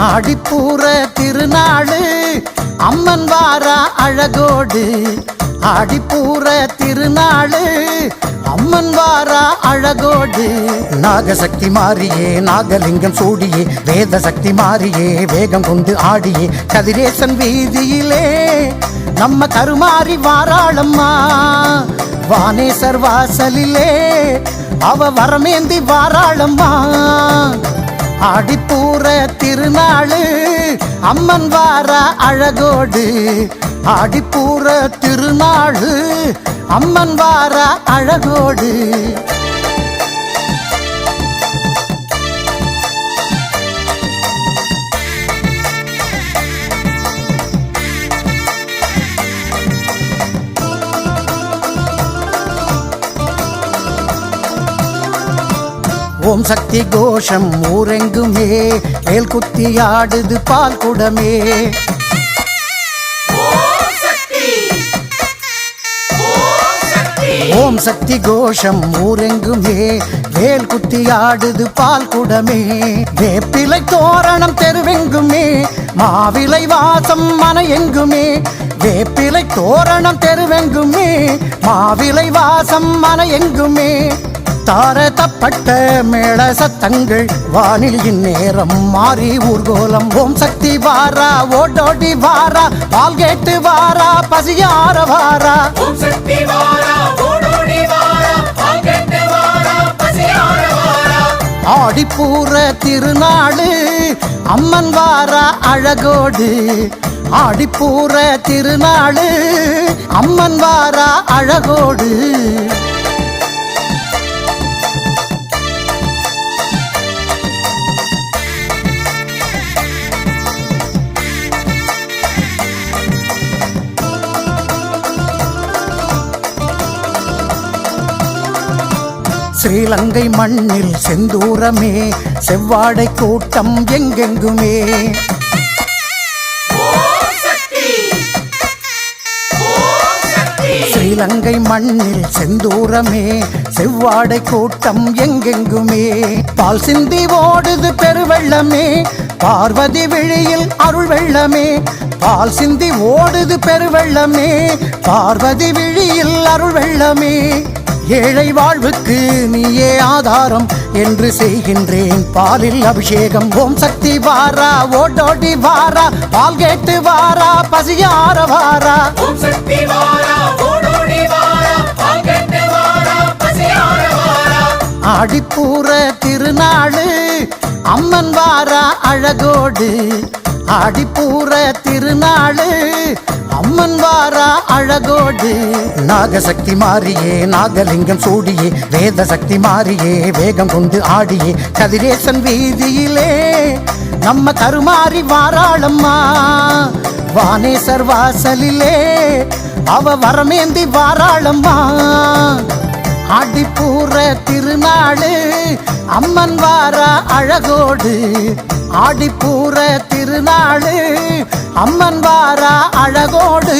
ஆடிப்பூர திருநாளு அம்மன் வாரா அழகோடு. ஆடிப்பூர திருநாளு அம்மன் வாரா அழகோடு. நாகசக்தி மாறியே நாகலிங்கம் சூடியே வேத சக்தி மாறியே வேகம் கொண்டு ஆடியே கதிரேசன் வீதியிலே நம்ம கருமாறி வாராளம்மா. வானேசர் வாசலிலே அவ வரமேந்தி வாராளம்மா. ஆடிப்பூர திருநாளு அம்மன் வாரா அழகோடு. ஆடிப்பூர திருநாளு அம்மன் வாரா அழகோடு. ஓம் சக்தி கோஷம் ஊரெங்குமே வேல் குத்தி ஆடுது பால் குடமே. ஓம் சக்தி கோஷம் ஊரெங்குமே வேல் குத்தி ஆடுது பால் குடமே. வேப்பிலை தோரணம் தெருவெங்குமே மாவிலை வாசம் மன எங்குமே. வேப்பிலை தோரணம் தெருவெங்குமே மாவிலை வாசம் மன எங்குமே. தாரதப்பட்ட மேள சத்தங்கள் வானில் இந்நேரம் மாறி ஊர்கோலம். ஓம் சக்தி வாரா ஓடோடி வாரா பால் கேட்டு வாரா பசியார வாரா. ஓம் சக்தி வாரா ஓடோடி வாரா பால் கேட்டு வாரா பசியார வாரா. ஆடிப்பூர திருநாளு அம்மன் வாரா அழகோடு. ஆடிப்பூர திருநாளு அம்மன் வாரா அழகோடு. ஸ்ரீலங்கை மண்ணில் செந்தூரமே செவ்வாடை கூட்டம் எங்கெங்குமே. ஸ்ரீலங்கை மண்ணில் செந்தூரமே செவ்வாடை கூட்டம் எங்கெங்குமே. பால் சிந்தி ஓடுது பெருவெள்ளமே பார்வதி விழியில் அருள் வெள்ளமே. பால் சிந்தி ஓடுது பெருவெள்ளமே பார்வதி விழியில் அருள் வெள்ளமே. ஏழை வாழ்வுக்கு நீயே ஆதாரம் என்று செய்கின்றேன் பாலில் அபிஷேகம். ஓம் சக்தி வாரா ஓடோடி வாரா பால் கேட்டு வாரா பசியார வாரா. ஓம் சக்தி வாரா ஓடோடி வாரா பால் கேட்டு வாரா பசியார வாரா. ஆடிப்பூர திருநாளு அம்மன் வாரா அழகோடு. ஆடிப்பூர திருநாளு அம்மன் வாரா அழகோடு. நாகசக்தி மாறியே நாகலிங்கம் சூடியே வேத சக்தி மாறியே வேகம் கொண்டு ஆடியே கதிரேசன் வீதியிலே நம்ம கருமாறி வாராளம்மா. வானேசர் வாசலிலே அவ வரமேந்தி வாராளம்மா. ஆடிப்பூர திருநாளு அம்மன் வாரா அழகோடு. ஆடிப்பூர திருநாளு அம்மன் வாரா அழகோடு.